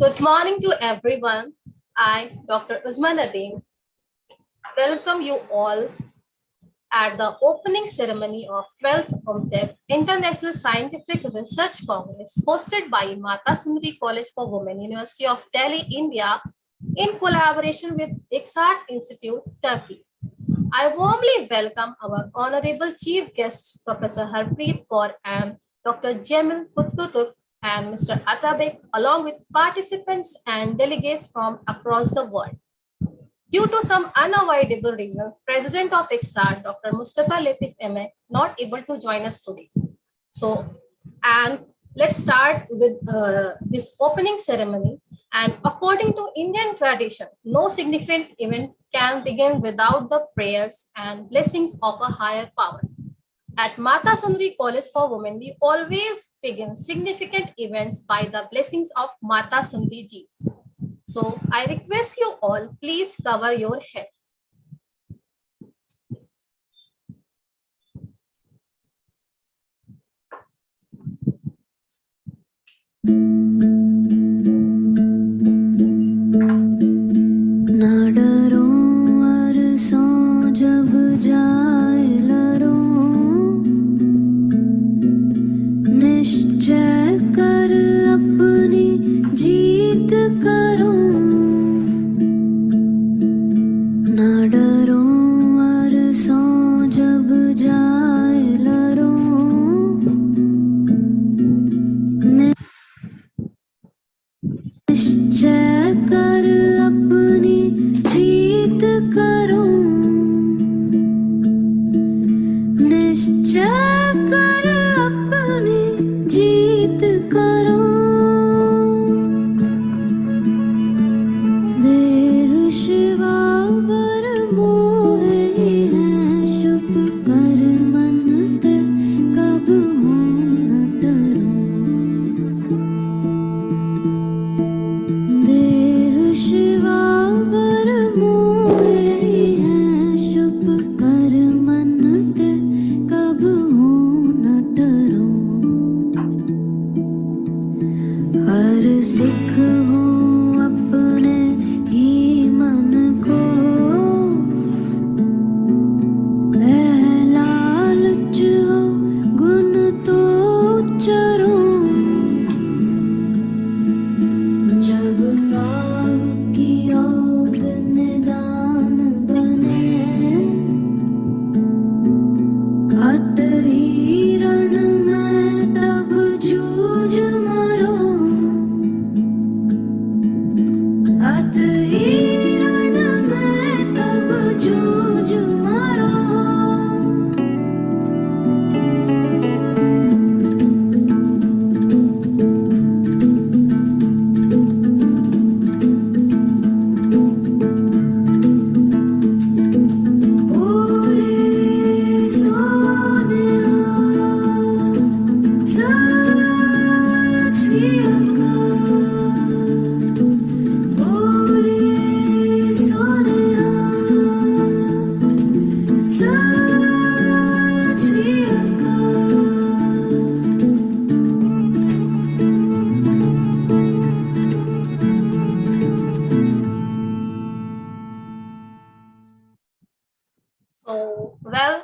Good morning to everyone. I, Dr. Usman Nadeem, welcome you all at the opening ceremony of 12th UMTEP International Scientific Research Congress hosted by Mata Sundari College for Women, University of Delhi, India, in collaboration with ICSAT Institute, Turkey. I warmly welcome our honorable chief guests, Professor Harpreet Kaur and Dr. Jamil Kutlutuk and Mr. Atabek, along with participants and delegates from across the world. Due to some unavoidable reasons, President of ICSAT, Dr. Mustafa Latif MA, not able to join us today. And let's start with this opening ceremony. And according to Indian tradition, no significant event can begin without the prayers and blessings of a higher power. At Mata Sundari College for Women, we always begin significant events by the blessings of Mata Sundari Ji's. So I request you all, please cover your head.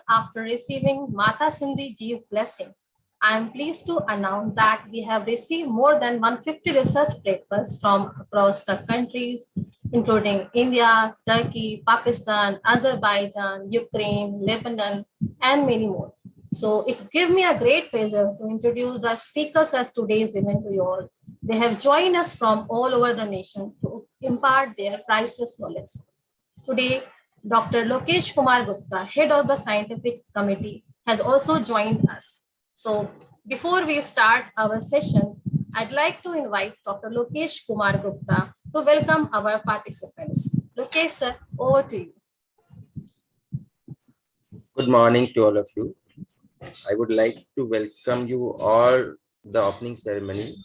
After receiving Mata Sundari Ji's blessing, I am pleased to announce that we have received more than 150 research papers from across the countries, including India, Turkey, Pakistan, Azerbaijan, Ukraine, Lebanon, and many more. So it gives me a great pleasure to introduce the speakers as today's event to you all. They have joined us from all over the nation to impart their priceless knowledge. Today, Dr. Lokesh Kumar Gupta, head of the scientific committee, has also joined us. So before we start our session, I'd like to invite Dr. Lokesh Kumar Gupta to welcome our participants. Lokesh sir, over to you. Good morning to all of you. I would like to welcome you all the opening ceremony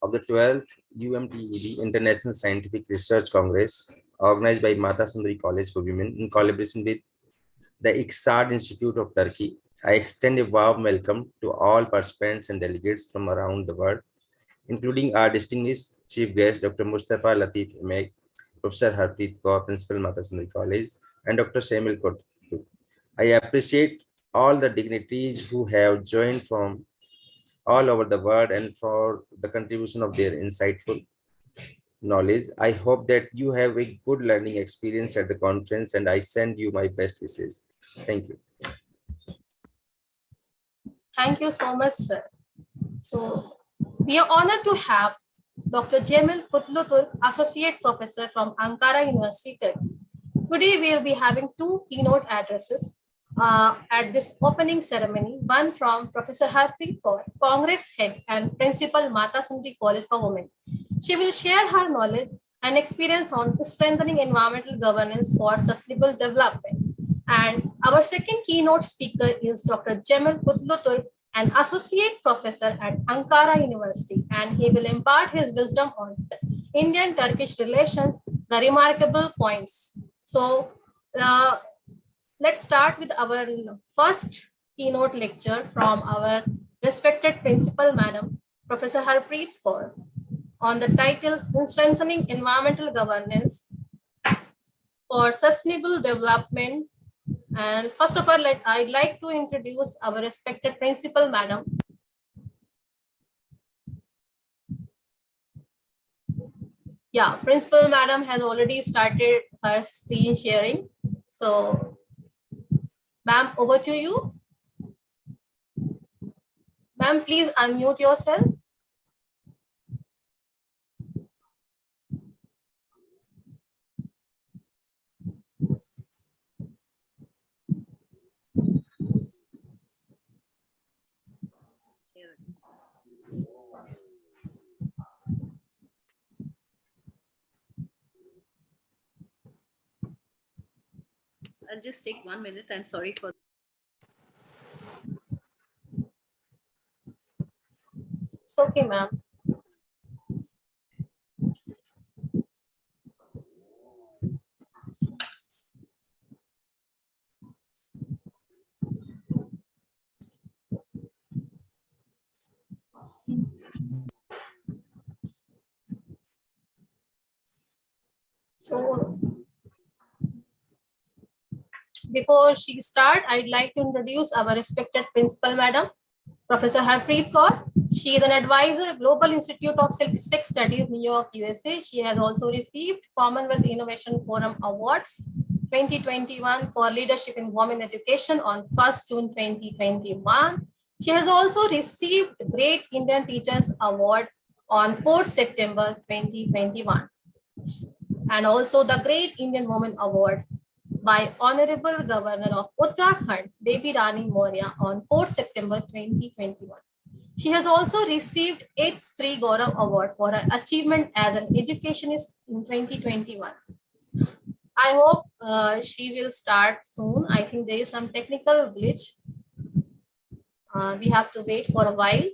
of the 12th UMTEB International Scientific Research Congress organized by Mata Sundari College for Women in collaboration with the ICSAT Institute of Turkey. I extend a warm welcome to all participants and delegates from around the world. including our distinguished chief guest, Dr. Mustafa Latif Meg, Professor Harpreet Kaur, Principal Mata Sundari College, and Dr. Samuel Kotu. I appreciate all the dignitaries who have joined from all over the world and for the contribution of their insightful knowledge. I hope that you have a good learning experience at the conference, and I send you my best wishes. Thank you. Thank you so much, sir. So we are honored to have Dr. Jamil Kutlutur, Associate Professor from Ankara University, Turkey. Today we will be having two keynote addresses at this opening ceremony, one from Professor Harpreet Kaur, Congress Head and Principal Mata Sundari College for Women. She will share her knowledge and experience on strengthening environmental governance for sustainable development. And our second keynote speaker is Dr. Jamil Kutlutur, an associate professor at Ankara University, and he will impart his wisdom on Indian-Turkish relations, the remarkable points. So let's start with our first keynote lecture from our respected principal, Madam Professor Harpreet Kaur, on the title Strengthening Environmental Governance for Sustainable Development. And first of all, I'd like to introduce our respected principal, Madam. Yeah, Principal Madam has already started her screen sharing. So, ma'am, over to you. Ma'am, please unmute yourself. I'll just take 1 minute. I'm sorry for. It's okay, ma'am. So, before she starts, I'd like to introduce our respected principal, Madam Professor Harpreet Kaur. She is an advisor at Global Institute of Sex Studies, New York, USA. She has also received Commonwealth Innovation Forum Awards 2021 for Leadership in Women Education on 1st June 2021. She has also received Great Indian Teachers Award on 4th September 2021, and also the Great Indian Woman Award by Honorable Governor of Uttarakhand, Devi Rani Maurya, on 4th September 2021. She has also received 8th Sri Gaurav Award for her achievement as an educationist in 2021. I hope she will start soon. I think there is some technical glitch. We have to wait for a while.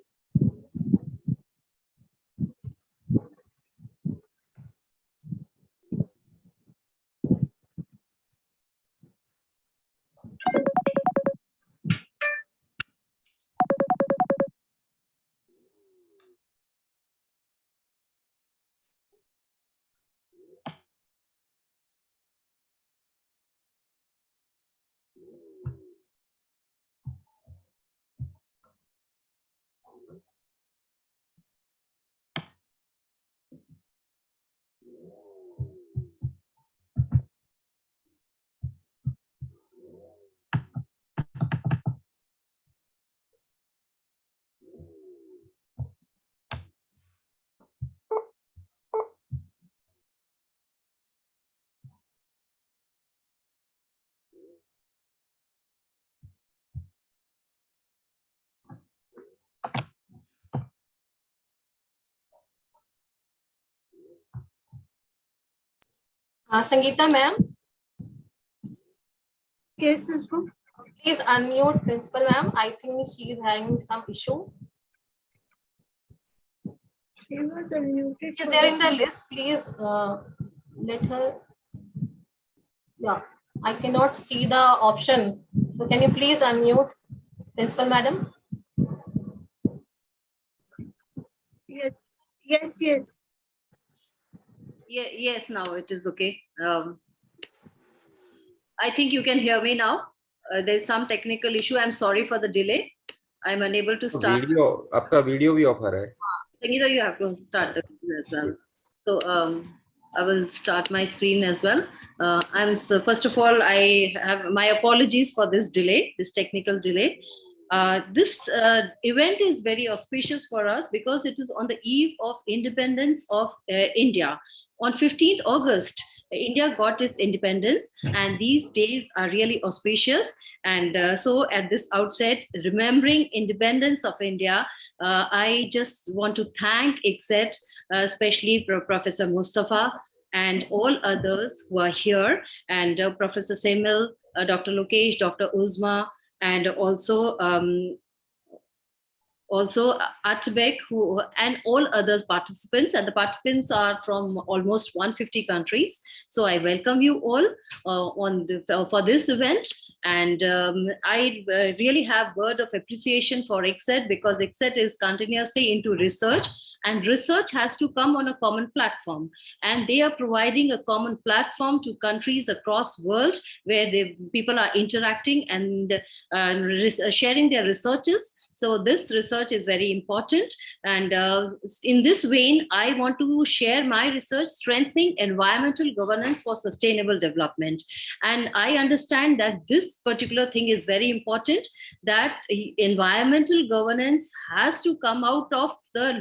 Sangeeta ma'am. Yes, Susma. Please unmute principal ma'am. I think she is having some issue. She was unmuted. Is there in the list? Please let her. Yeah, I cannot see the option. So can you please unmute principal madam? Yes. Yes, yes. Yeah, yes, now it is okay. I think you can hear me now. There's some technical issue. I'm sorry for the delay. I'm unable to तो start. Video आपका video भी of आ रहा है. Sangeeta, you have to start the video as well. So I will start my screen as well. So first of all, I have my apologies for this delay, this technical delay. This event is very auspicious for us because it is on the eve of independence of India. On 15th August, India got its independence, and these days are really auspicious. And so at this outset, remembering independence of India, I just want to thank ICSET, especially Professor Mustafa and all others who are here, and Professor Semil, Dr. Lokesh, Dr. Uzma, and also Atbek, who and all other participants, and the participants are from almost 150 countries. So I welcome you all for this event, and I really have word of appreciation for ICSET, because ICSET is continuously into research, and research has to come on a common platform, and they are providing a common platform to countries across world where people are interacting and sharing their researches. So this research is very important. And in this vein, I want to share my research, strengthening environmental governance for sustainable development. And I understand that this particular thing is very important, that environmental governance has to come out of the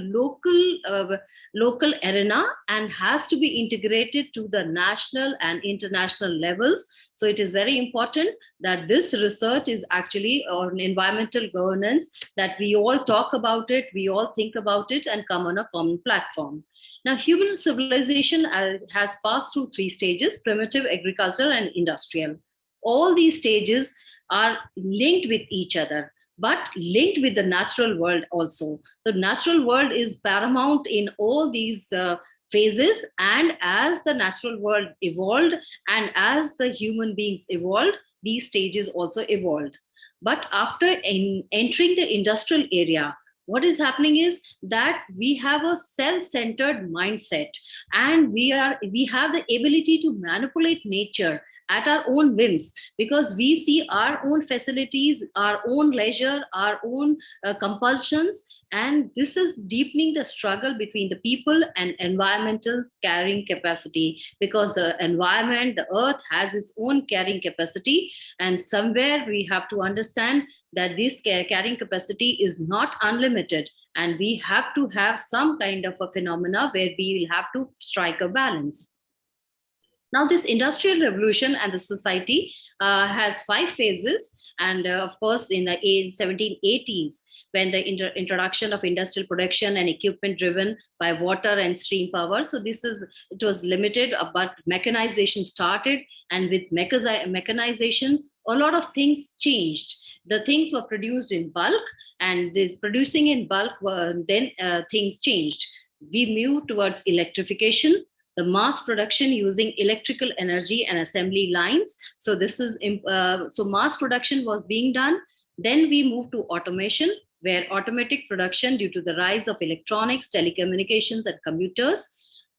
local arena and has to be integrated to the national and international levels. So it is very important that this research is actually on environmental governance, that we all talk about it, we all think about it, and come on a common platform. Now, human civilization has passed through three stages: primitive, agricultural, and industrial. All these stages are linked with each other, but linked with the natural world also. The natural world is paramount in all these phases, and as the natural world evolved and as the human beings evolved, these stages also evolved. But after entering the industrial area, what is happening is that we have a self-centered mindset, and we have the ability to manipulate nature at our own whims, because we see our own facilities, our own leisure, our own compulsions, and this is deepening the struggle between the people and environmental carrying capacity, because the environment, the earth, has its own carrying capacity, and somewhere we have to understand that this carrying capacity is not unlimited, and we have to have some kind of a phenomena where we will have to strike a balance. Now, this industrial revolution and the society has five phases. And of course, in the 1780s, when the introduction of industrial production and equipment driven by water and steam power. So it was limited, but mechanization started. And with mechanization, a lot of things changed. The things were produced in bulk, and this producing in bulk, then things changed. We moved towards electrification, the mass production using electrical energy and assembly lines. So so mass production was being done. Then we moved to automation, where automatic production due to the rise of electronics, telecommunications, and computers.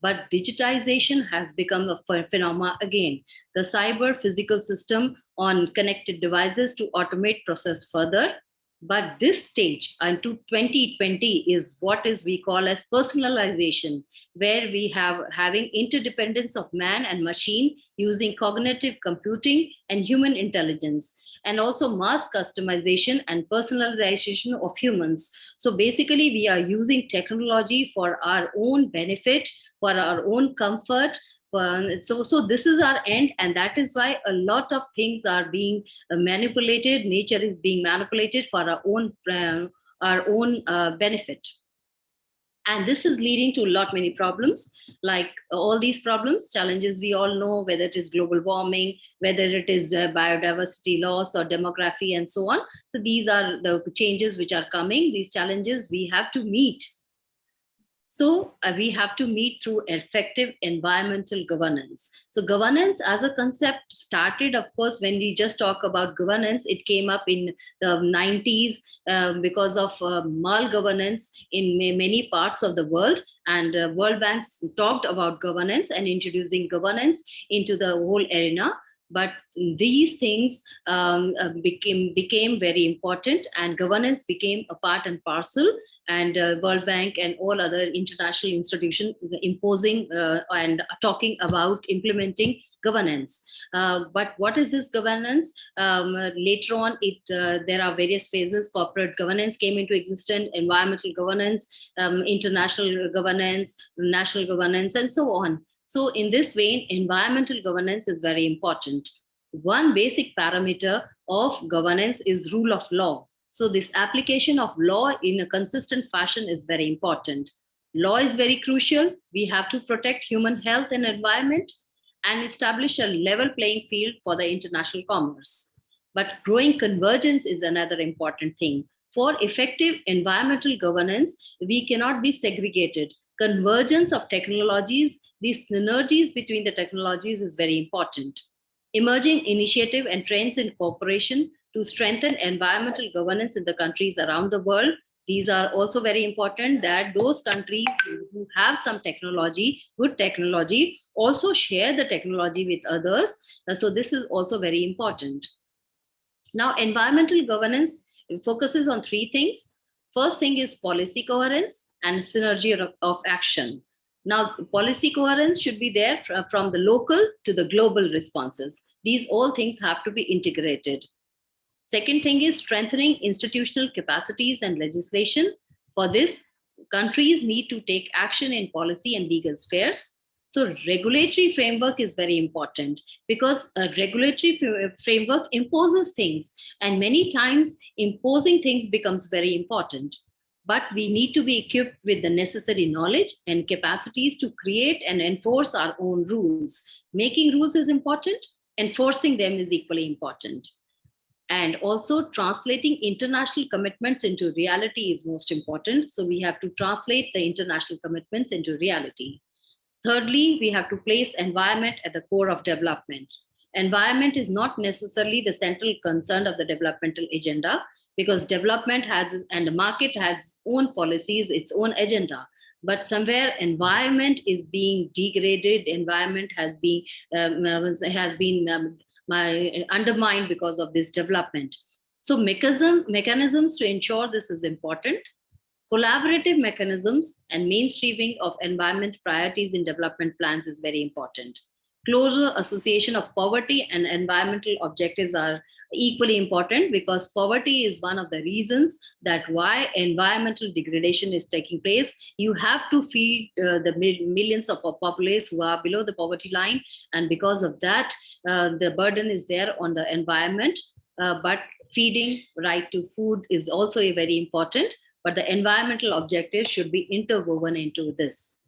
But digitization has become a phenomenon again. The cyber physical system on connected devices to automate process further. But this stage unto 2020 is what we call as personalization, where we have having interdependence of man and machine using cognitive computing and human intelligence, and also mass customization and personalization of humans. So basically, we are using technology for our own benefit, for our own comfort. So this is our end, and that is why a lot of things are being manipulated. Nature is being manipulated for our own benefit. And this is leading to a lot many problems, like all these problems, challenges we all know, whether it is global warming, whether it is biodiversity loss or demography and so on. So these are the changes which are coming, these challenges we have to meet. So we have to meet through effective environmental governance. So governance as a concept started, of course, when we just talk about governance, it came up in the 90s because of malgovernance in many parts of the world. And World Bank talked about governance and introducing governance into the whole arena. But these things became very important, and governance became a part and parcel, and World Bank and all other international institutions imposing and talking about implementing governance. But what is this governance? Later on, there are various phases. Corporate governance came into existence, environmental governance, international governance, national governance, and so on. So in this vein, environmental governance is very important. One basic parameter of governance is rule of law. So this application of law in a consistent fashion is very important. Law is very crucial. We have to protect human health and environment and establish a level playing field for the international commerce. But growing convergence is another important thing. For effective environmental governance, we cannot be segregated. Convergence of technologies, these synergies between the technologies is very important. Emerging initiative and trends in cooperation to strengthen environmental governance in the countries around the world. These are also very important, that those countries who have some technology, good technology, also share the technology with others. So this is also very important. Now, environmental governance focuses on three things. First thing is policy coherence and synergy of action. Now, policy coherence should be there from the local to the global responses. These all things have to be integrated. Second thing is strengthening institutional capacities and legislation. For this, countries need to take action in policy and legal spheres. So regulatory framework is very important, because a regulatory framework imposes things, and many times imposing things becomes very important. But we need to be equipped with the necessary knowledge and capacities to create and enforce our own rules. Making rules is important, enforcing them is equally important. And also translating international commitments into reality is most important. So we have to translate the international commitments into reality. Thirdly, we have to place environment at the core of development. Environment is not necessarily the central concern of the developmental agenda, because development has, and the market has its own policies, its own agenda. But somewhere environment is being degraded, environment has been undermined because of this development. So mechanisms to ensure this is important. Collaborative mechanisms and mainstreaming of environment priorities in development plans is very important. Closer association of poverty and environmental objectives are equally important, because poverty is one of the reasons that why environmental degradation is taking place. You have to feed the millions of our populace who are below the poverty line, and because of that, the burden is there on the environment. But feeding, right to food, is also very important, but the environmental objectives should be interwoven into this.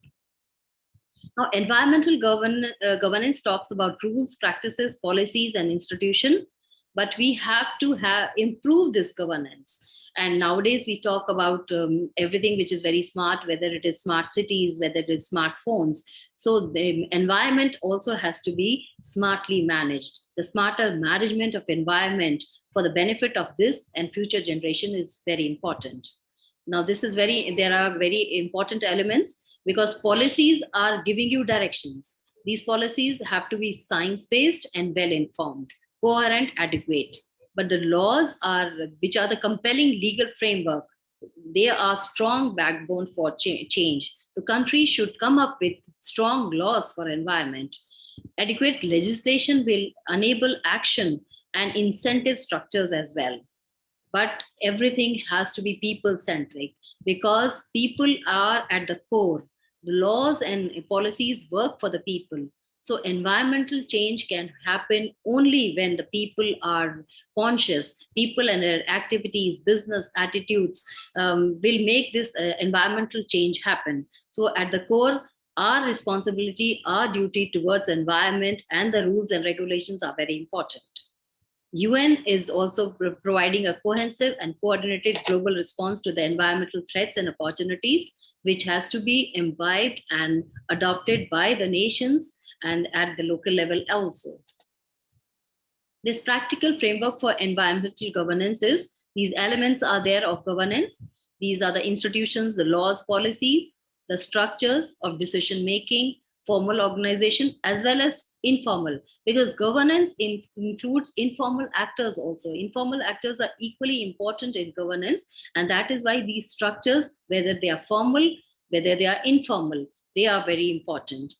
Now, environmental governance talks about rules, practices, policies, and institutions, but we have to improve this governance. And nowadays we talk about everything which is very smart, whether it is smart cities, whether it is smartphones. So the environment also has to be smartly managed. The smarter management of environment for the benefit of this and future generation is very important. Now, there are very important elements, because policies are giving you directions. These policies have to be science-based and well-informed, coherent, adequate. But the laws which are the compelling legal framework, they are strong backbone for change. The country should come up with strong laws for environment. Adequate legislation will enable action and incentive structures as well. But everything has to be people-centric, because people are at the core. The laws and policies work for the people. So environmental change can happen only when the people are conscious. People and their activities, business attitudes will make this environmental change happen. So at the core, our responsibility, our duty towards environment and the rules and regulations are very important. UN is also providing a cohesive and coordinated global response to the environmental threats and opportunities. which has to be imbibed and adopted by the nations and at the local level also. This practical framework for environmental governance is, these elements are there of governance. These are the institutions, the laws, policies, the structures of decision making, formal organization, as well as informal, because governance includes informal actors also. Informal actors are equally important in governance, and that is why these structures, whether they are formal, whether they are informal, they are very important.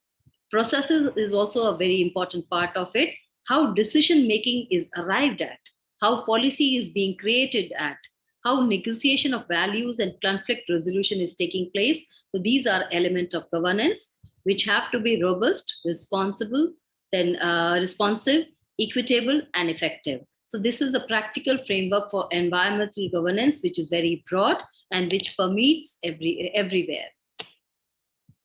Processes is also a very important part of it. How decision making is arrived at, how policy is being created at, how negotiation of values and conflict resolution is taking place. So these are elements of governance which have to be robust, responsible, then responsive, equitable, and effective. So this is a practical framework for environmental governance, which is very broad and which permeates everywhere.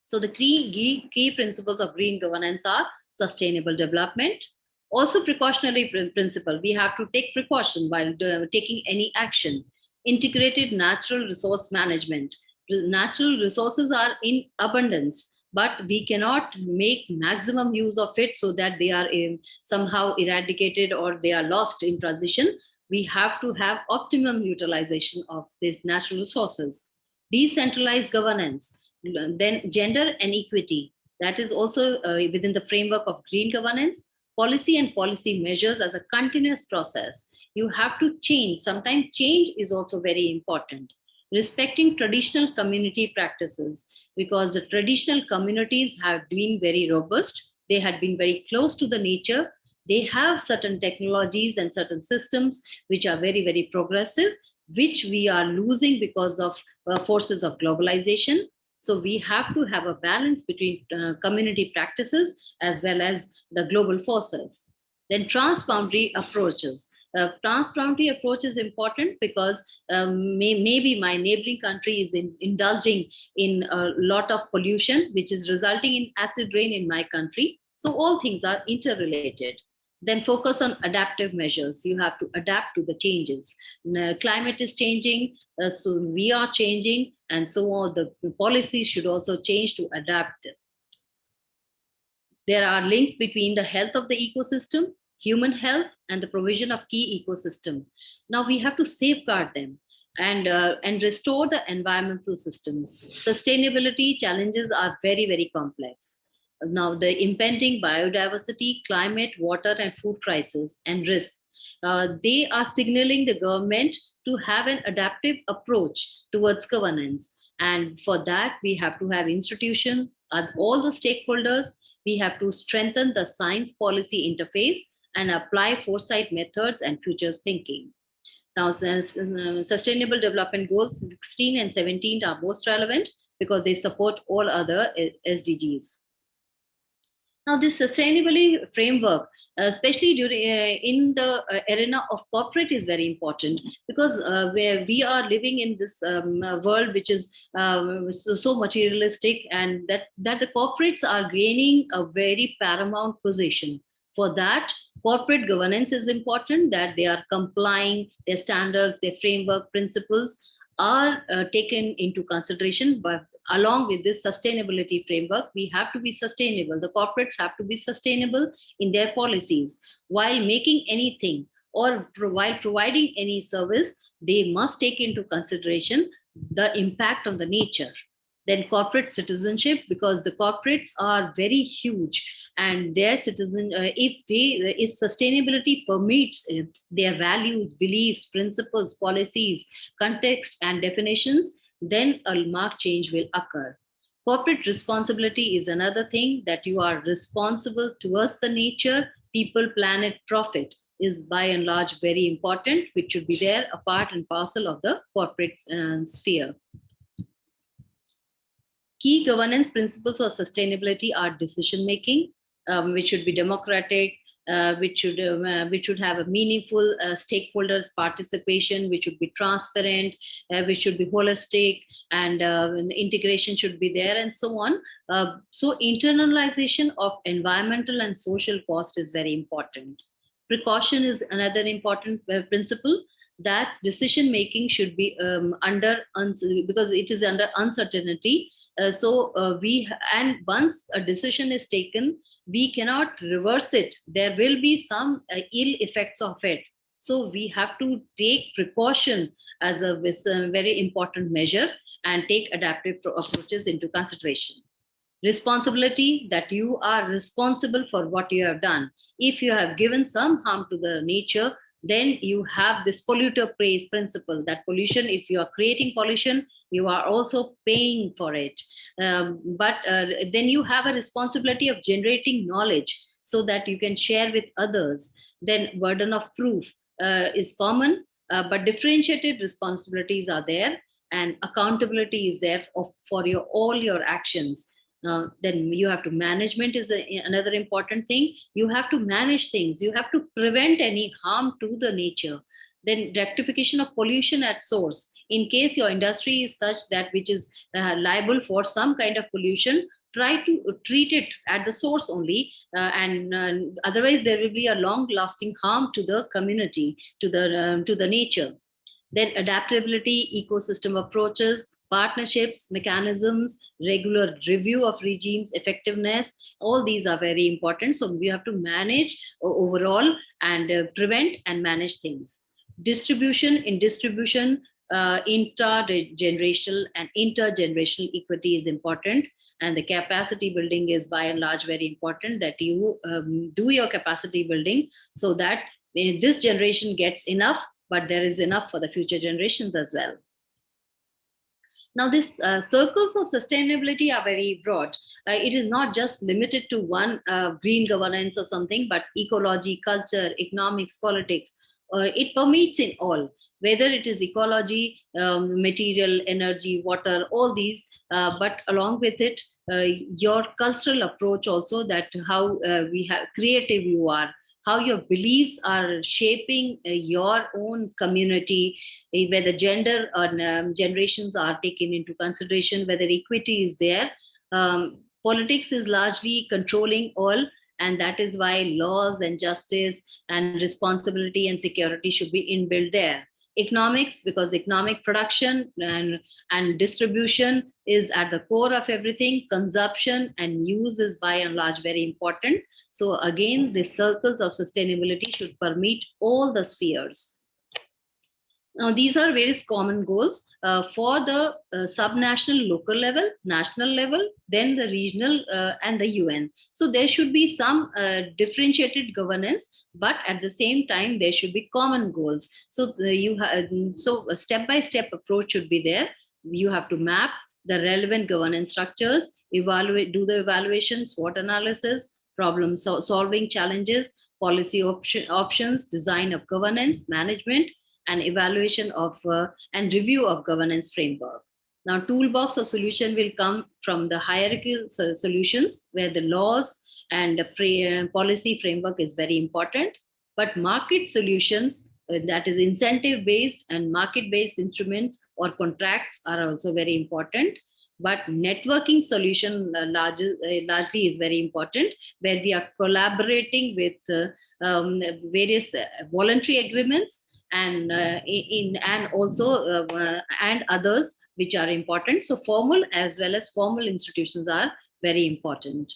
So the key principles of green governance are sustainable development, also precautionary principle. We have to take precaution while taking any action. Integrated natural resource management. Natural resources are in abundance, but we cannot make maximum use of it so that they are somehow eradicated or they are lost in transition. We have to have optimum utilization of these natural resources. Decentralized governance. Then gender and equity. That is also within the framework of green governance. Policy and policy measures as a continuous process. You have to change. Sometimes change is also very important. Respecting traditional community practices, because the traditional communities have been very robust. They had been very close to the nature. They have certain technologies and certain systems which are very, very progressive, which we are losing because of forces of globalization. So we have to have a balance between community practices as well as the global forces. Then transboundary approaches. Transboundary approach is important because maybe my neighboring country is indulging in a lot of pollution, which is resulting in acid rain in my country. So all things are interrelated. Then focus on adaptive measures. You have to adapt to the changes. Climate is changing, so we are changing, and so on. The policies should also change to adapt. There are links between the health of the ecosystem, human health, and the provision of key ecosystem. Now we have to safeguard them and restore the environmental systems. Sustainability challenges are very, very complex. Now, the impending biodiversity, climate, water, and food crisis and risks, they are signaling the government to have an adaptive approach towards governance. And for that, we have to have institutions, all the stakeholders. We have to strengthen the science policy interface and apply foresight methods and futures thinking. Now, Sustainable Development Goals 16 and 17 are most relevant because they support all other SDGs. Now, this sustainability framework, especially during in the arena of corporate, is very important because where we are living in this world which is so materialistic, and that the corporates are gaining a very paramount position. For that, corporate governance is important, that they are complying, their standards, their framework principles are taken into consideration. But along with this sustainability framework, we have to be sustainable. The corporates have to be sustainable in their policies. While making anything or while providing any service, they must take into consideration the impact on the nature. Then corporate citizenship, because the corporates are very huge, and their citizen, if sustainability permits their values, beliefs, principles, policies, context, and definitions, then a marked change will occur. Corporate responsibility is another thing, that you are responsible towards the nature, people, planet, profit is by and large very important, which should be there, a part and parcel of the corporate sphere. Key governance principles of sustainability are decision making, which should be democratic, which should have a meaningful stakeholders participation, which should be transparent, which should be holistic, and integration should be there, and so on. So internalization of environmental and social cost is very important. Precaution is another important principle. that decision making should be because it is under uncertainty. And once a decision is taken, we cannot reverse it. There will be some ill effects of it. So we have to take precaution as a very important measure and take adaptive approaches into consideration. Responsibility, that you are responsible for what you have done. If you have given some harm to the nature, then you have this polluter pays principle, that pollution, if you are creating pollution, you are also paying for it. But then you have a responsibility of generating knowledge so that you can share with others. Then burden of proof is common, but differentiated responsibilities are there, and accountability is there for all your actions. Then you have to management is another important thing. You have to manage things. You have to prevent any harm to the nature. Then rectification of pollution at source. In case your industry is such that which is liable for some kind of pollution, try to treat it at the source only, and otherwise there will be a long lasting harm to the community, to the nature. Then adaptability, ecosystem approaches, partnerships, mechanisms, regular review of regimes, effectiveness, all these are very important. So we have to manage overall and prevent and manage things. Distribution, intergenerational and intergenerational equity is important. And the capacity building is by and large very important, that you do your capacity building so that this generation gets enough, but there is enough for the future generations as well. Now, these circles of sustainability are very broad. It is not just limited to one green governance or something, but ecology, culture, economics, politics. It permeates in all, whether it is ecology, material, energy, water, all these, but along with it, your cultural approach also, that how creative you are, how your beliefs are shaping your own community, whether gender or generations are taken into consideration, whether equity is there. Politics is largely controlling all, and that is why laws and justice and responsibility and security should be inbuilt there. Economics, because economic production and distribution is at the core of everything. Consumption and use is by and large very important. So again, the circles of sustainability should permeate all the spheres. Now, these are various common goals for the subnational local level, national level, then the regional and the UN. So there should be some differentiated governance, but at the same time, there should be common goals. So a step-by-step approach should be there. You have to map the relevant governance structures, do the evaluation, SWOT analysis, problem solving challenges, policy options, design of governance, management, and evaluation of and review of governance framework. Now, toolbox of solution will come from the hierarchical solutions, where the laws and the policy framework is very important. But market solutions, that is incentive-based and market-based instruments or contracts, are also very important. But networking solution largely is very important, where we are collaborating with various voluntary agreements and others which are important. So formal as well as formal institutions are very important.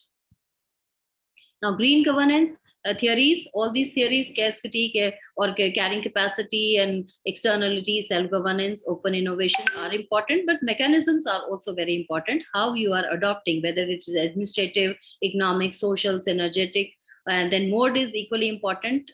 Now, green governance theories, all these theories, scarcity or carrying capacity and externality, self-governance, open innovation are important, but mechanisms are also very important. How you are adopting, whether it is administrative, economic, social, synergetic. And then mode is equally important.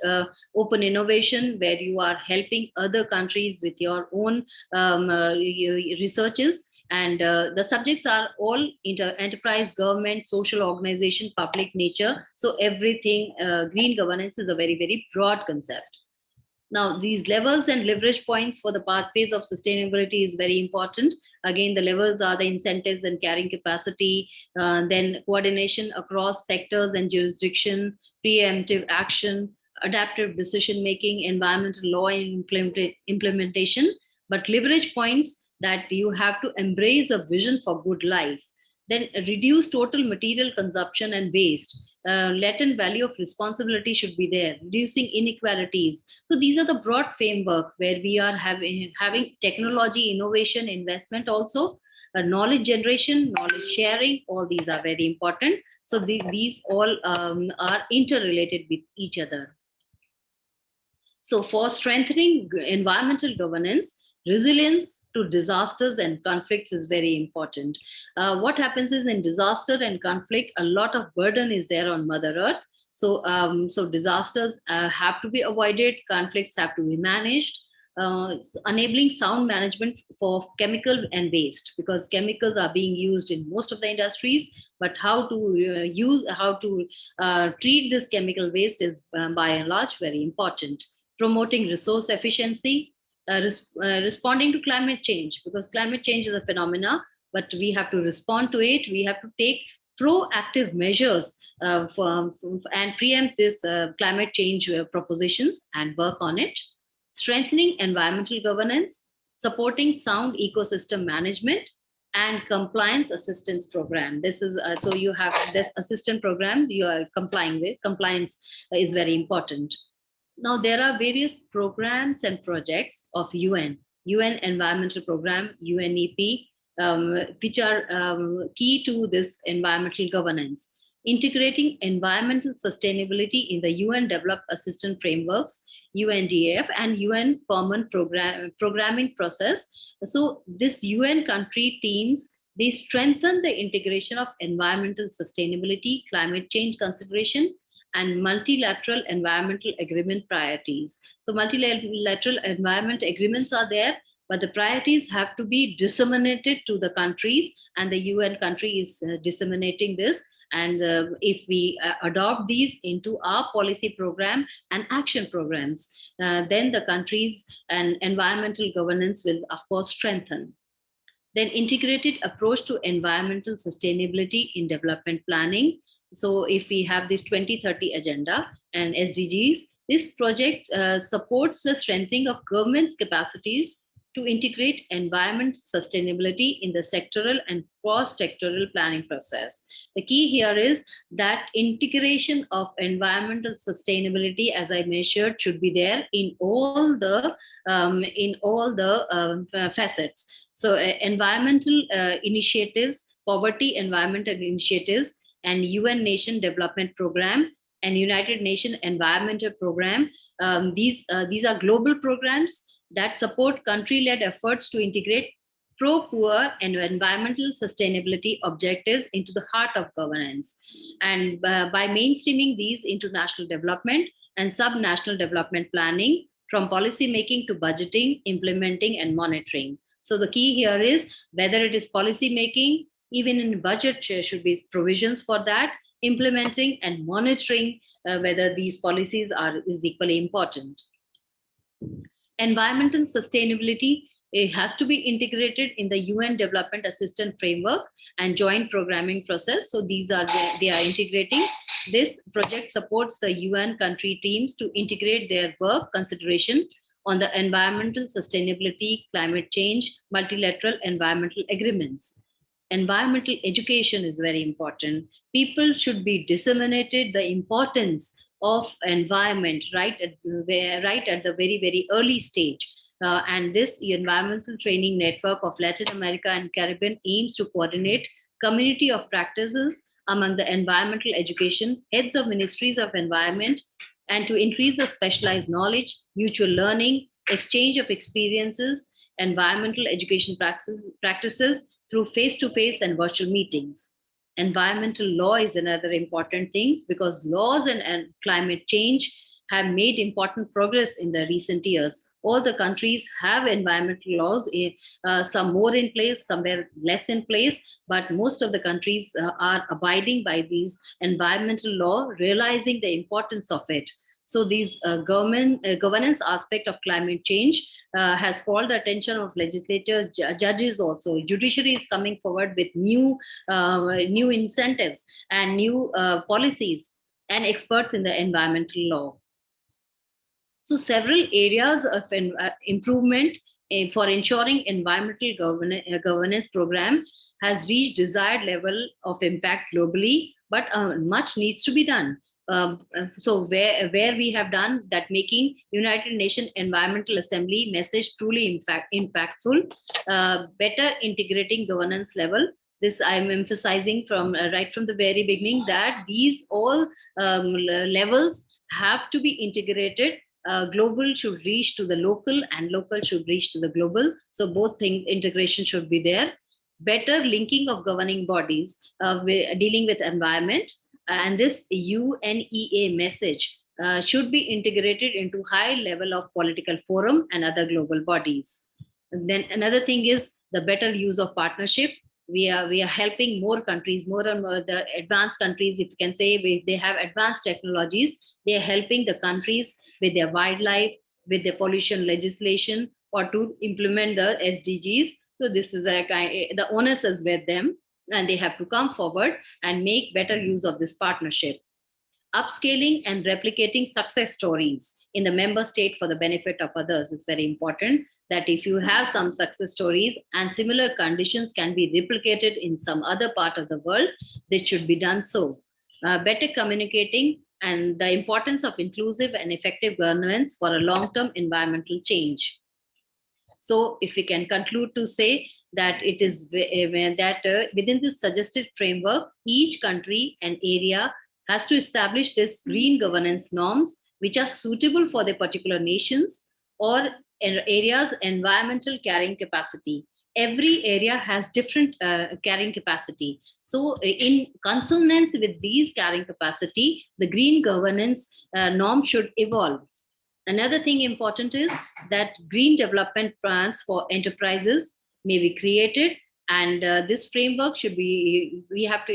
Open innovation, where you are helping other countries with your own researches. And the subjects are all enterprise, government, social organization, public nature. So everything, green governance is a very, very broad concept. Now, these levels and leverage points for the pathways of sustainability is very important. Again, the levels are the incentives and carrying capacity, then coordination across sectors and jurisdiction, preemptive action, adaptive decision-making, environmental law and implementation. But leverage points, that you have to embrace a vision for good life. Then reduce total material consumption and waste. latent value of responsibility should be there, reducing inequalities. So these are the broad framework where we are having technology, innovation, investment also, knowledge generation, knowledge sharing, all these are very important. So these all are interrelated with each other. So for strengthening environmental governance, resilience to disasters and conflicts is very important. What happens is in disaster and conflict, a lot of burden is there on Mother Earth. So disasters have to be avoided, conflicts have to be managed, enabling sound management for chemical and waste, because chemicals are being used in most of the industries, but how to treat this chemical waste is by and large very important. Promoting resource efficiency, responding to climate change, because climate change is a phenomena, but we have to respond to it. We have to take proactive measures and preempt this climate change propositions and work on it. Strengthening environmental governance, supporting sound ecosystem management, and compliance assistance program. This is so you have this assistance program you are complying with. Compliance is very important. Now, there are various programs and projects of UN Environmental Program, UNEP, which are key to this environmental governance. Integrating environmental sustainability in the UN Developed Assistance Frameworks, UNDF, and UN Common Programming Process. So, this UN country teams, they strengthen the integration of environmental sustainability, climate change consideration, and multilateral environmental agreement priorities. So multilateral environment agreements are there, but the priorities have to be disseminated to the countries, and the UN country is disseminating this. And if we adopt these into our policy program and action programs, then the countries and environmental governance will, of course, strengthen. Then integrated approach to environmental sustainability in development planning. So if we have this 2030 agenda and SDGs, this project supports the strengthening of government's capacities to integrate environment sustainability in the sectoral and cross-sectoral planning process. The key here is that integration of environmental sustainability, as I mentioned, should be there in all the facets. So environmental initiatives, poverty environmental initiatives, and UN Nation Development Program and United Nations Environmental Program. These are global programs that support country-led efforts to integrate pro-poor and environmental sustainability objectives into the heart of governance. And by mainstreaming these into national development and sub-national development planning, from policy making to budgeting, implementing, and monitoring. So the key here is whether it is policy making, even in budget should be provisions for that, implementing and monitoring whether these policies is equally important. Environmental sustainability, it has to be integrated in the UN Development Assistance Framework and joint programming process. So they are integrating. This project supports the UN country teams to integrate their work consideration on the environmental sustainability, climate change, multilateral environmental agreements. Environmental education is very important. People should be disseminated the importance of environment right at the very, very early stage. And this environmental training network of Latin America and Caribbean aims to coordinate community of practices among the environmental education heads of ministries of environment, and to increase the specialized knowledge, mutual learning, exchange of experiences, environmental education practices through face-to-face and virtual meetings. Environmental law is another important thing, because laws and climate change have made important progress in the recent years. All the countries have environmental laws, some more in place, somewhere less in place, but most of the countries are abiding by these environmental law, realizing the importance of it. So these governance aspect of climate change has called the attention of legislators, judges also. Judiciary is coming forward with new incentives and new policies, and experts in the environmental law. So several areas of improvement for ensuring environmental governance program has reached desired level of impact globally, but much needs to be done. So where we have done that, making United Nations Environmental Assembly message truly impactful, better integrating governance level. This I'm emphasizing from right from the very beginning, that these all levels have to be integrated. Global should reach to the local, and local should reach to the global. So both things integration should be there. Better linking of governing bodies dealing with environment, and this UNEA message should be integrated into high level of political forum and other global bodies. And then another thing is the better use of partnership. We are helping more countries, more and more the advanced countries, if you can say, they have advanced technologies. They are helping the countries with their wildlife, with their pollution legislation, or to implement the SDGs. So this is a kind, the onus is with them, and they have to come forward and make better use of this partnership. Upscaling and replicating success stories in the member state for the benefit of others is very important. That if you have some success stories and similar conditions can be replicated in some other part of the world, this should be done so. Better communicating and the importance of inclusive and effective governance for a long-term environmental change. So if we can conclude to say that it is that within this suggested framework, each country and area has to establish this green governance norms which are suitable for the particular nations or areas environmental carrying capacity. Every area has different carrying capacity. So in consonance with these carrying capacity, the green governance norm should evolve. Another thing important is that green development plans for enterprises may be created, and this framework should be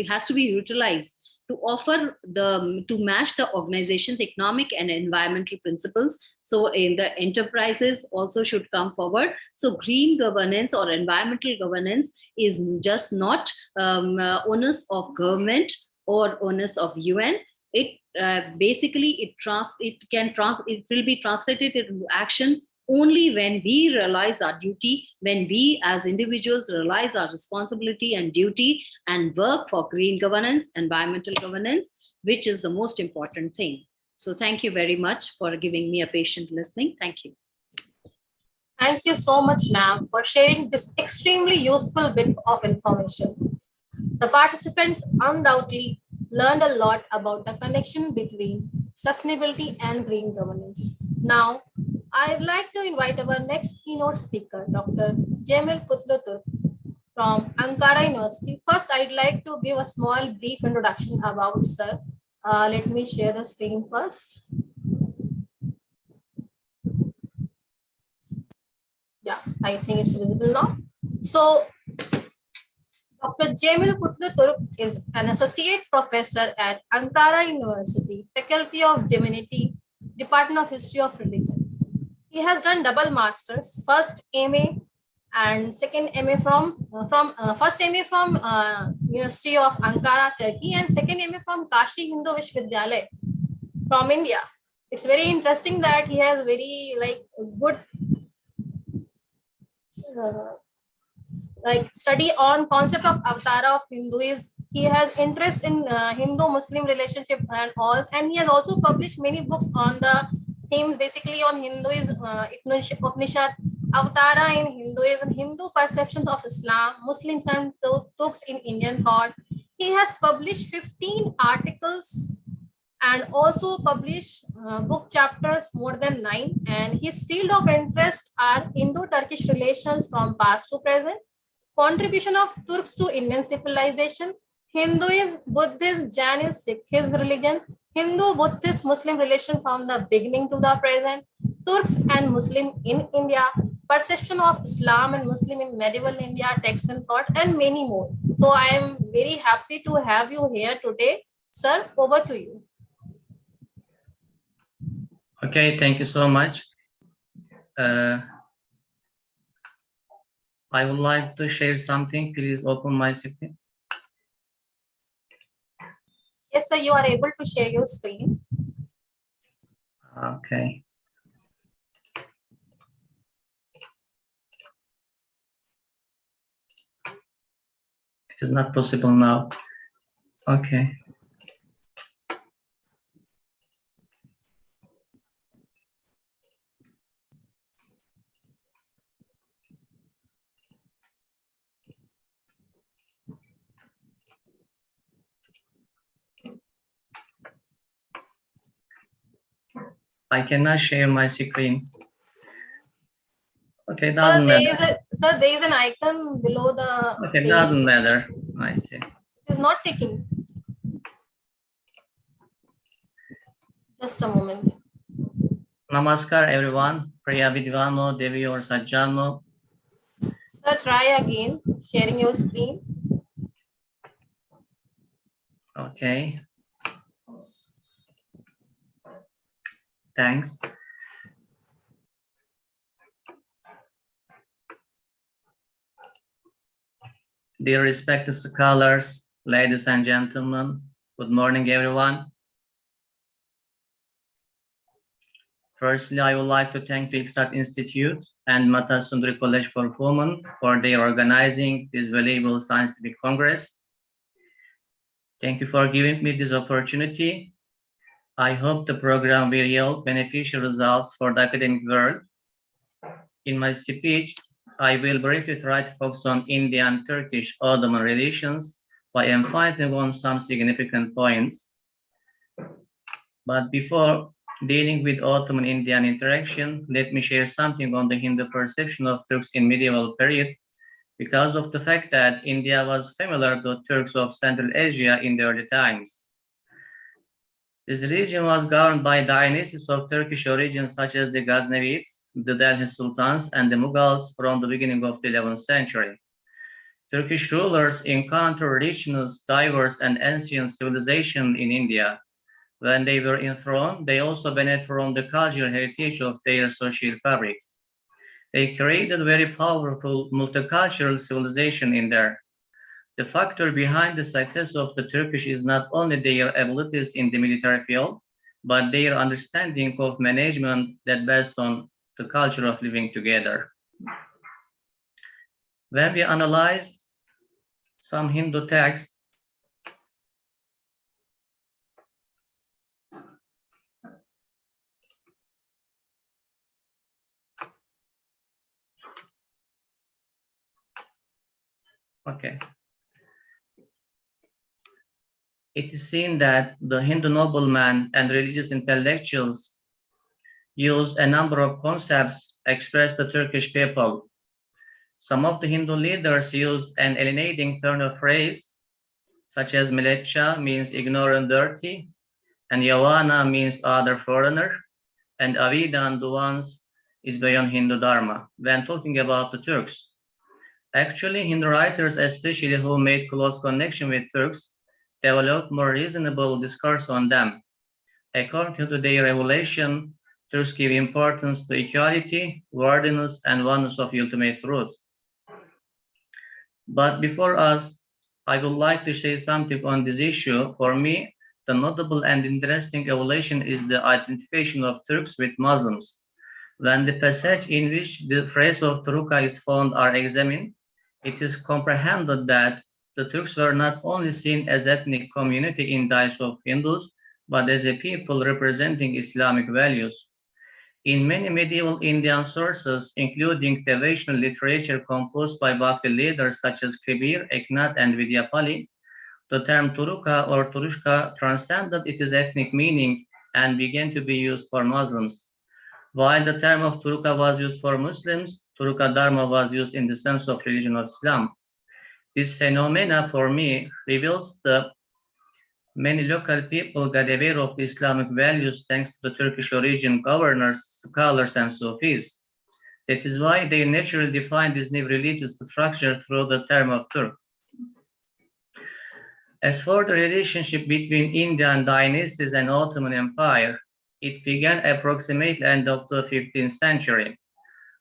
has to be utilized to offer to match the organization's economic and environmental principles. So in the enterprises also should come forward. So green governance or environmental governance is just not onus of government or onus of UN. It basically it will be translated into action only when we realize our duty, when we as individuals realize our responsibility and duty and work for green governance, environmental governance, which is the most important thing. So thank you very much for giving me a patient listening. Thank you. Thank you so much, ma'am, for sharing this extremely useful bit of information. The participants undoubtedly learned a lot about the connection between sustainability and green governance. Now, I'd like to invite our next keynote speaker, Dr. Jamil Kutlutur from Ankara University. First, I'd like to give a small brief introduction about sir. Let me share the screen first. Yeah, I think it's visible now. So, Dr. Jamil Kutlutur is an associate professor at Ankara University, Faculty of Divinity, Department of History of Religion. He has done double masters, first MA and second MA from first MA from University of Ankara, Turkey, and second MA from Kashi Hindu Vishwavidyalaya from India. It's very interesting that he has very good study on concept of avatar of Hinduism. He has interest in Hindu-Muslim relationship and all, and he has also published many books on the theme, basically on Hinduism, Upanishad, Avatara in Hinduism, Hindu perceptions of Islam, Muslims and Turks in Indian thought. He has published 15 articles and also published book chapters more than 9. And his field of interest are Indo-Turkish relations from past to present, contribution of Turks to Indian civilization, Hinduism, Buddhism, Jainism, Sikhism religion, Hindu-Buddhist Muslim relation from the beginning to the present, Turks and Muslim in India, perception of Islam and Muslim in medieval India, text and thought, and many more. So I am very happy to have you here today. Sir, over to you. Okay, thank you so much. I would like to share something. Please open my screen. Yes, sir, you are able to share your screen. Okay. It is not possible now. Okay. I cannot share my screen. Okay, Sir, doesn't matter. there is an icon below the Okay, screen. doesn't matter. I see. It is not taking. Just a moment. Namaskar, everyone. Priya Vidvano, Devi or Sajjano. Sir, try again sharing your screen. Okay. Thanks. Dear respected scholars, ladies and gentlemen, good morning, everyone. Firstly, I would like to thank the Iktisad Institute and Mata Sundari College for Women for their organizing this valuable scientific congress. Thank you for giving me this opportunity. I hope the program will yield beneficial results for the academic world. In my speech, I will briefly try to focus on Indian-Turkish Ottoman relations by emphasizing on some significant points. But before dealing with Ottoman-Indian interaction, let me share something on the Hindu perception of Turks in medieval period, because of the fact that India was familiar to Turks of Central Asia in the early times. This region was governed by dynasties of Turkish origin, such as the Ghaznavids, the Delhi Sultans, and the Mughals from the beginning of the 11th century. Turkish rulers encountered richness, diverse, and ancient civilization in India. When they were enthroned, they also benefited from the cultural heritage of their social fabric. They created very powerful multicultural civilization in there. The factor behind the success of the Turkish is not only their abilities in the military field, but their understanding of management that based on the culture of living together. When we analyze some Hindu texts, okay, it is seen that the Hindu noblemen and religious intellectuals use a number of concepts to express the Turkish people. Some of the Hindu leaders used an alienating turn of phrase, such as Milecha means ignorant, dirty, and Yawana means other foreigner, and Avidan, the ones is beyond Hindu Dharma, when talking about the Turks. Actually, Hindu writers, especially who made close connection with Turks, developed more reasonable discourse on them. According to their revelation, Turks give importance to equality, worthiness, and oneness of ultimate truth. But before us, I would like to say something on this issue. For me, the notable and interesting evolution is the identification of Turks with Muslims. When the passage in which the phrase of Turuka is found are examined, it is comprehended that the Turks were not only seen as ethnic community in the eyes of Hindus, but as a people representing Islamic values. In many medieval Indian sources, including devotional literature composed by Bhakti leaders such as Kabir, Eknath, and Vidyapali, the term Turuka or Turushka transcended its ethnic meaning and began to be used for Muslims. While the term of Turuka was used for Muslims, Turuka Dharma was used in the sense of religion of Islam. This phenomena, for me, reveals the many local people got aware of the Islamic values thanks to the Turkish origin governors, scholars, and Sufis. That is why they naturally define this new religious structure through the term of Turk. As for the relationship between Indian dynasties and Ottoman Empire, it began approximately end of the 15th century.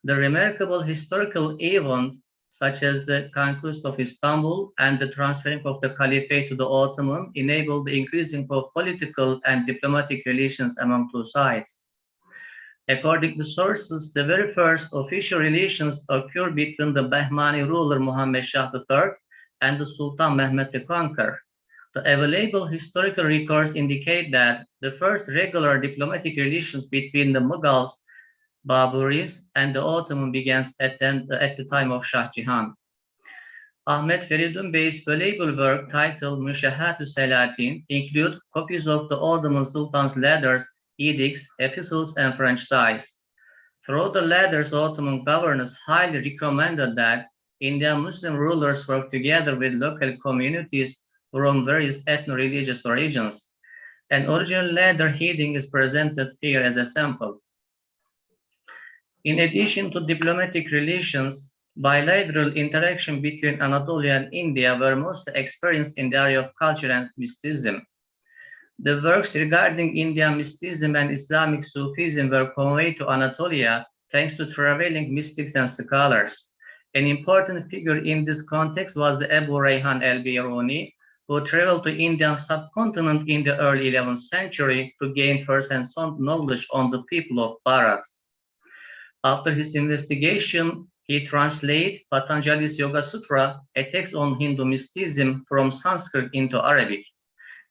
The remarkable historical event, such as the conquest of Istanbul and the transferring of the Caliphate to the Ottoman, enabled the increasing of political and diplomatic relations among two sides. According to sources, the very first official relations occurred between the Bahmani ruler Muhammad Shah III and the Sultan Mehmet the Conqueror. The available historical records indicate that the first regular diplomatic relations between the Mughals, Baburis, and the Ottoman began at the time of Shah Jahan. Ahmet Feridun Bey's valuable work titled Mushahat-ü Selatin includes copies of the Ottoman Sultan's letters, edicts, epistles, and French sites. Through the letters, Ottoman governors highly recommended that Indian Muslim rulers work together with local communities from various ethno-religious origins. An original letter heading is presented here as a sample. In addition to diplomatic relations, bilateral interaction between Anatolia and India were mostly experienced in the area of culture and mysticism. The works regarding Indian mysticism and Islamic Sufism were conveyed to Anatolia thanks to traveling mystics and scholars. An important figure in this context was the Abu Rayhan al-Biruni, who traveled to Indian subcontinent in the early 11th century to gain first-hand knowledge on the people of Bharat. After his investigation, he translated Patanjali's Yoga Sutra, a text on Hindu mysticism, from Sanskrit into Arabic.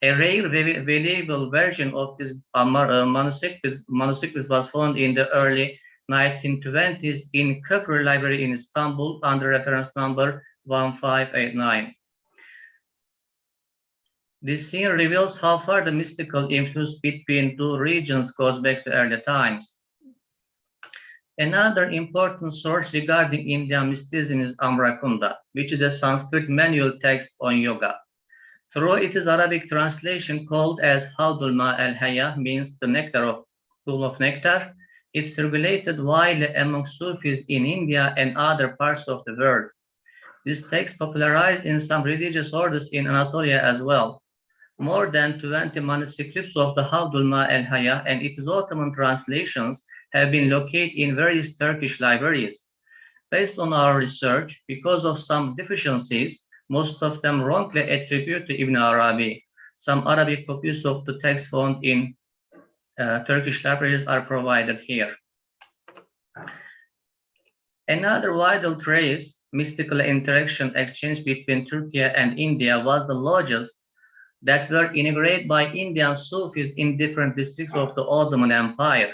A rare, valuable version of this manuscript was found in the early 1920s in Köprü Library in Istanbul under reference number 1589. This scene reveals how far the mystical influence between two regions goes back to early times. Another important source regarding Indian mysticism is Amrakunda, which is a Sanskrit manual text on yoga. Through its Arabic translation called as Hawdul Ma al-Haya, means the nectar of pool of nectar, it circulated widely among Sufis in India and other parts of the world. This text popularized in some religious orders in Anatolia as well. More than 20 manuscripts of the Hawdul Ma al-Haya and its Ottoman translations have been located in various Turkish libraries. Based on our research, because of some deficiencies, most of them wrongly attributed to Ibn Arabi. Some Arabic copies of the text found in Turkish libraries are provided here. Another vital trace, mystical interaction exchange between Turkey and India, was the lodges that were inaugurated by Indian Sufis in different districts of the Ottoman Empire.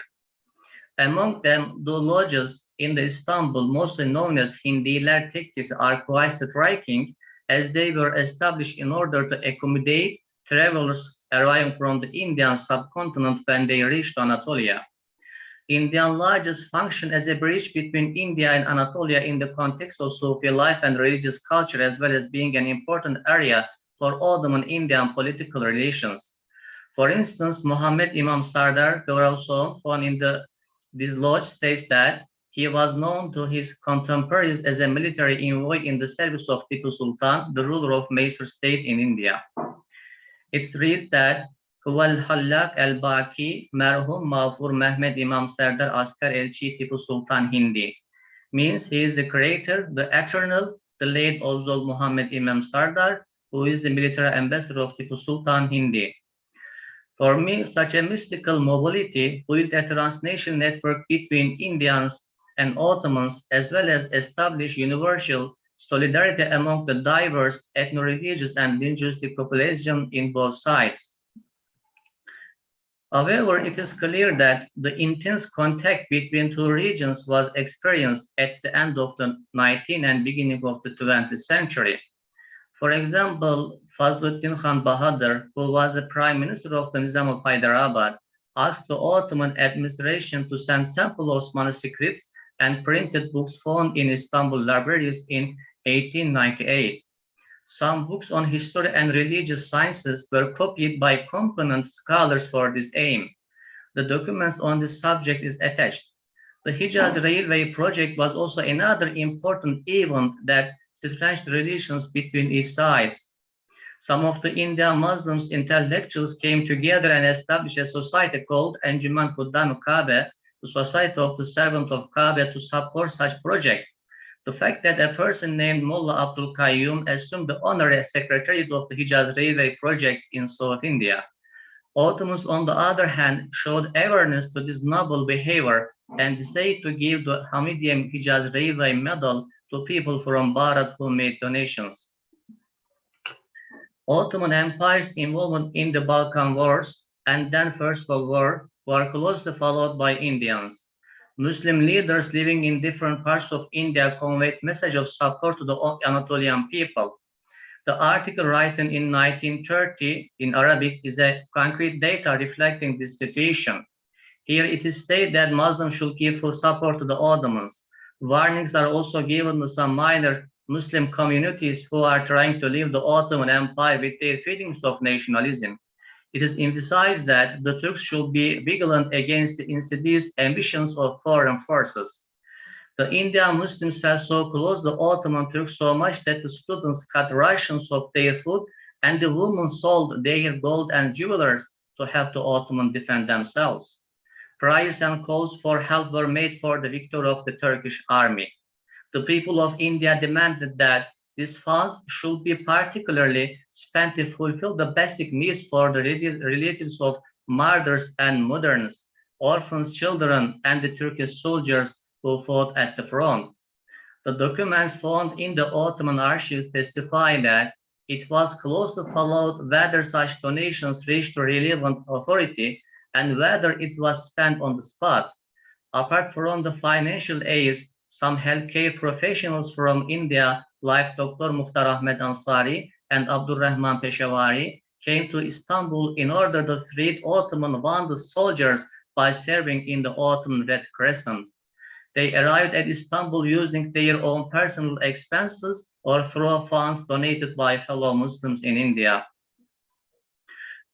Among them, the lodges in the Istanbul, mostly known as Hindiler Tekkesi, are quite striking, as they were established in order to accommodate travelers arriving from the Indian subcontinent when they reached Anatolia. Indian lodges function as a bridge between India and Anatolia in the context of Sufi life and religious culture, as well as being an important area for Ottoman-Indian political relations. For instance, Muhammad Imam Sardar Gaurav, found in this lodge, states that he was known to his contemporaries as a military envoy in the service of Tipu Sultan, the ruler of Mysore state in India. It reads that Huwal Hallak al-Baki Merhum Mafur Mehmed Imam Sardar Askar Elchi Tipu Sultan Hindi, means he is the creator, the eternal, the late Ozol Muhammad Imam Sardar, who is the military ambassador of Tipu Sultan Hindi. For me, such a mystical mobility built a transnational network between Indians and Ottomans, as well as established universal solidarity among the diverse ethno-religious and linguistic population in both sides. However, it is clear that the intense contact between two regions was experienced at the end of the 19th and beginning of the 20th century. For example, Fazluddin Khan Bahadur, who was the prime minister of the Nizam of Hyderabad, asked the Ottoman administration to send samples of manuscripts and printed books found in Istanbul libraries in 1898. Some books on history and religious sciences were copied by competent scholars for this aim. The documents on this subject is attached. The Hijaz Railway project was also another important event that strengthened relations between each sides. Some of the Indian Muslims intellectuals came together and established a society called Anjuman Khuddam Kabe, the Society of the Servant of Kabe, to support such project. The fact that a person named Mullah Abdul Qayyum assumed the honorary secretariat of the Hijaz Railway project in South India. Ottomans, on the other hand, showed awareness to this noble behavior and decided to give the Hamidian Hijaz Railway medal to people from Bharat who made donations. Ottoman Empire's involvement in the Balkan Wars and then First World War were closely followed by Indians. Muslim leaders living in different parts of India conveyed message of support to the Anatolian people. The article written in 1930 in Arabic is a concrete data reflecting this situation. Here it is stated that Muslims should give full support to the Ottomans. Warnings are also given to some minor Muslim communities who are trying to leave the Ottoman Empire with their feelings of nationalism. It is emphasized that the Turks should be vigilant against the insidious ambitions of foreign forces. The Indian Muslims felt so close to the Ottoman Turks so much that the students cut rations of their food and the women sold their gold and jewelers to help the Ottomans defend themselves. Cries and calls for help were made for the victory of the Turkish army. The people of India demanded that these funds should be particularly spent to fulfill the basic needs for the relatives of martyrs and moderns, orphans, children, and the Turkish soldiers who fought at the front. The documents found in the Ottoman archives testify that it was closely followed whether such donations reached the relevant authority and whether it was spent on the spot. Apart from the financial aids, some healthcare professionals from India, like Dr. Mukhtar Ahmed Ansari and Abdurrahman Peshawari, came to Istanbul in order to treat Ottoman wounded soldiers by serving in the Ottoman Red Crescent. They arrived at Istanbul using their own personal expenses or through funds donated by fellow Muslims in India.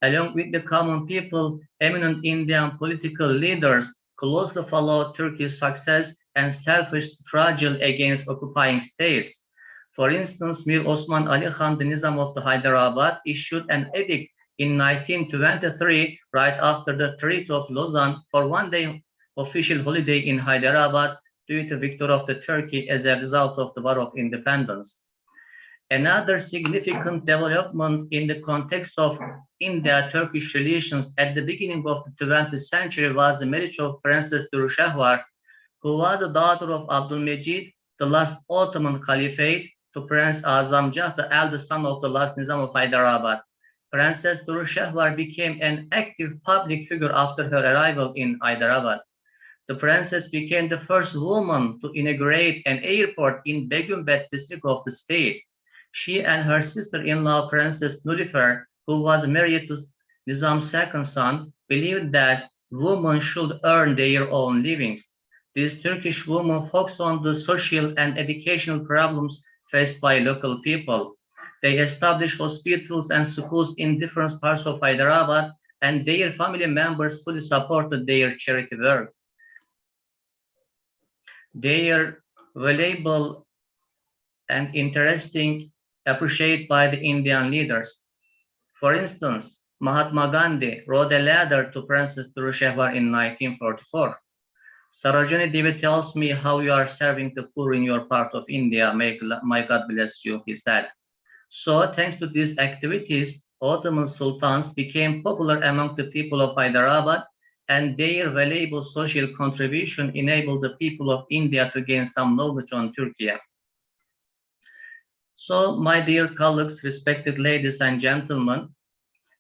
Along with the common people, eminent Indian political leaders closely followed Turkey's success and selfish struggle against occupying states. For instance, Mir Osman Ali Khan, the Nizam of the Hyderabad, issued an edict in 1923, right after the Treaty of Lausanne, for one-day official holiday in Hyderabad due to victory of the Turkey as a result of the War of Independence. Another significant development in the context of India-Turkish relations at the beginning of the 20th century was the marriage of Princess Duruşehvar, who was the daughter of Abdülmecid, the last Ottoman Caliphate, to Prince Azamjah, the eldest son of the last Nizam of Hyderabad. Princess Duruşehvar became an active public figure after her arrival in Hyderabad. The princess became the first woman to inaugurate an airport in Begumbet district of the state. She and her sister-in-law, Princess Nurifer, who was married to Nizam's second son, believed that women should earn their own livings. These Turkish women focused on the social and educational problems faced by local people. They established hospitals and schools in different parts of Hyderabad, and their family members fully supported their charity work. They are valuable and interesting, appreciated by the Indian leaders. For instance, Mahatma Gandhi wrote a letter to Princess Duruşehvar in 1944. Sarojini Devi tells me how you are serving the poor in your part of India. May God bless you, he said. So, thanks to these activities, Ottoman sultans became popular among the people of Hyderabad, and their valuable social contribution enabled the people of India to gain some knowledge on Turkey. So, my dear colleagues, respected ladies and gentlemen,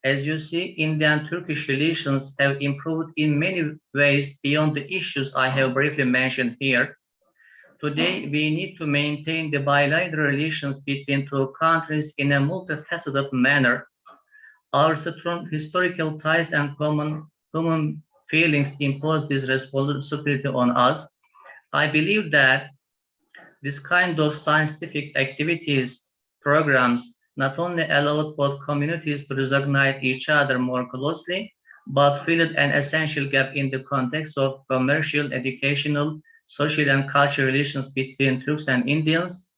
as you see, Indian-Turkish relations have improved in many ways beyond the issues I have briefly mentioned here. Today, we need to maintain the bilateral relations between two countries in a multifaceted manner. Our strong historical ties and common feelings impose this responsibility on us. I believe that this kind of scientific activities, programs, not only allowed both communities to recognize each other more closely, but filled an essential gap in the context of commercial, educational, social, and cultural relations between Turks and Indians.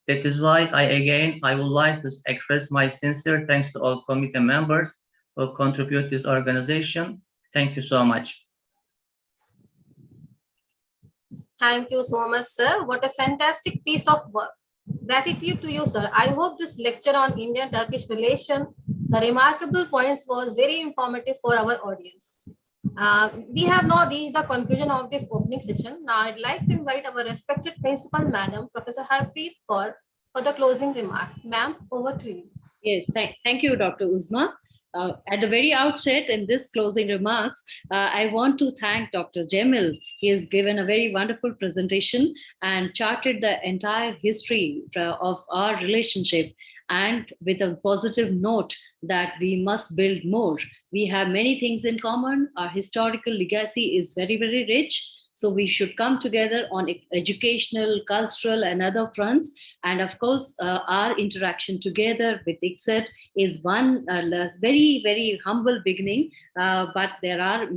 That is why I would like to express my sincere thanks to all committee members who contribute to this organization. Thank you so much. Thank you so much, sir. What a fantastic piece of work. Gratitude to you, sir. I hope this lecture on Indian-Turkish relation, the remarkable points, was very informative for our audience. We have now reached the conclusion of this opening session. Now I'd like to invite our respected principal, Madam Professor Harpreet Kaur, for the closing remark. Ma'am, over to you. Yes, thank you, Dr. Uzma. At the very outset, in this closing remarks, I want to thank Dr. Jamil. He has given a very wonderful presentation and charted the entire history of our relationship, and with a positive note that we must build more. We have many things in common. Our historical legacy is very, very rich. So we should come together on educational, cultural, and other fronts. And of course, our interaction together with ICSET is one very, very humble beginning, but there are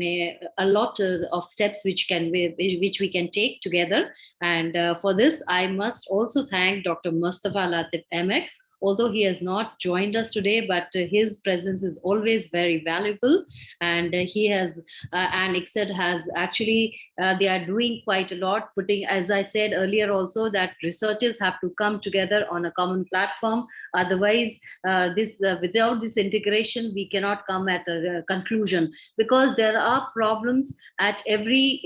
a lot of steps which we can take together. And for this, I must also thank Dr. Mustafa Latif Emek. Although he has not joined us today, but his presence is always very valuable. And he has, and ICSET has actually, they are doing quite a lot, putting, as I said earlier also, that researchers have to come together on a common platform. Otherwise, without this integration, we cannot come at a conclusion, because there are problems at every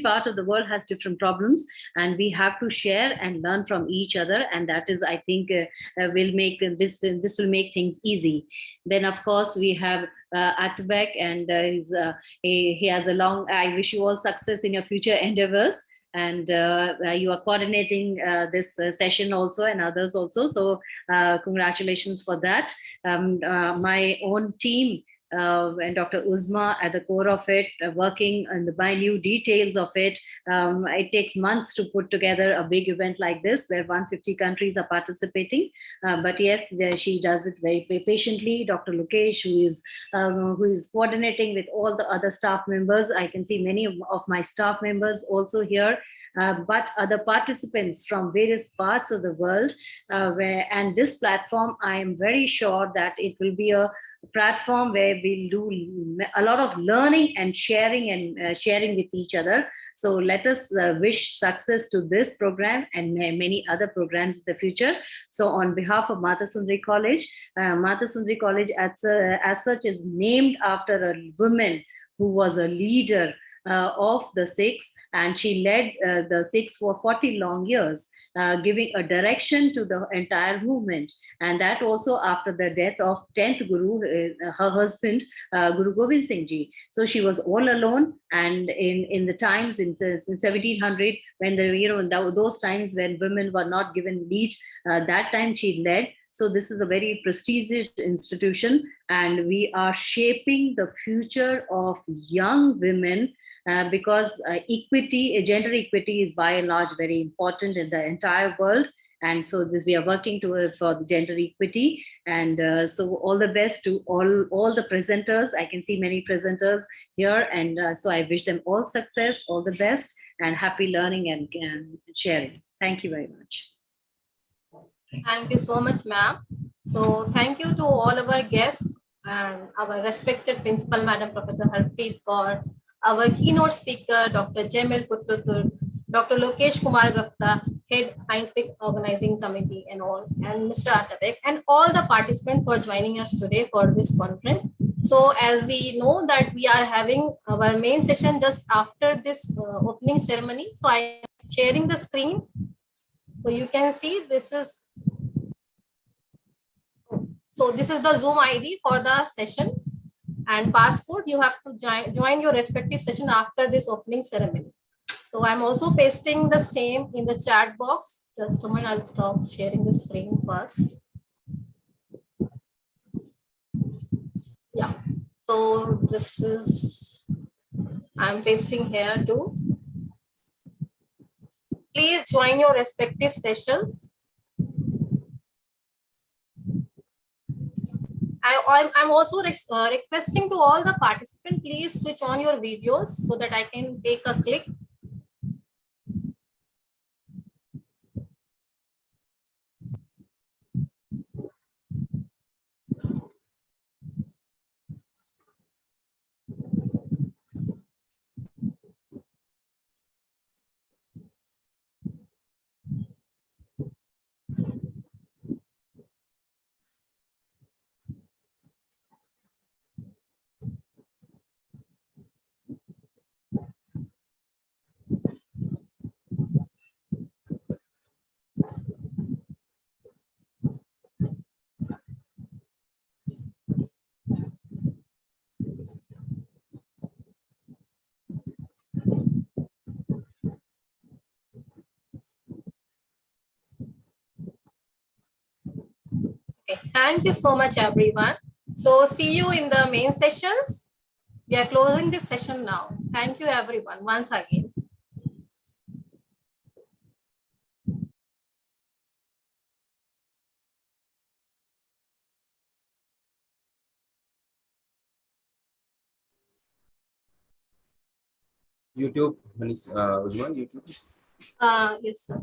part of the world has different problems, and we have to share and learn from each other. And that is, I think, will make this will make things easy. Then, of course, we have Atbek, and he has a long. I wish you all success in your future endeavors. And you are coordinating this session also, and others also. So congratulations for that. My own team and Dr. Uzma at the core of it, working on the minute details of it. It takes months to put together a big event like this, where 150 countries are participating. But yes, she does it very patiently. Dr. Lokesh, who is coordinating with all the other staff members. I can see many of my staff members also here. But other participants from various parts of the world, and this platform, I am very sure that it will be a platform where we'll do a lot of learning and sharing with each other. So let us wish success to this program and many other programs in the future. So on behalf of Mata Sundari College, Mata Sundari College as such is named after a woman who was a leader of the Sikhs, and she led the Sikhs for 40 long years, giving a direction to the entire movement. And that also after the death of 10th Guru, her husband, Guru Gobind Singh Ji. So she was all alone. And in the times in 1700, when those times when women were not given lead, that time she led. So this is a very prestigious institution, and we are shaping the future of young women. Because gender equity is by and large very important in the entire world. And so we are working for the gender equity. And so all the best to all the presenters. I can see many presenters here. And so I wish them all success, all the best, and happy learning and sharing. Thank you very much. Thank you so much, ma'am. So thank you to all our guests and our respected principal, Madam Professor Harpreet Kaur, our keynote speaker, Dr. Jamil Kututur, Dr. Lokesh Kumar Gupta, Head Scientific Organizing Committee and all, and Mr. Atabek, and all the participants for joining us today for this conference. So as we know that we are having our main session just after this opening ceremony. So I am sharing the screen. So you can see this is the Zoom ID for the session, and passcode. You have to join your respective session after this opening ceremony. So I'm also pasting the same in the chat box. Just a moment, I'll stop sharing the screen first. Yeah, so this is, I'm pasting here too. Please join your respective sessions. I'm also requesting to all the participants, please switch on your videos so that I can take a click. Thank you so much, everyone. So see you in the main sessions. We are closing this session now. Thank you, everyone, once again. YouTube, Manish, Uzman, YouTube. Yes, sir.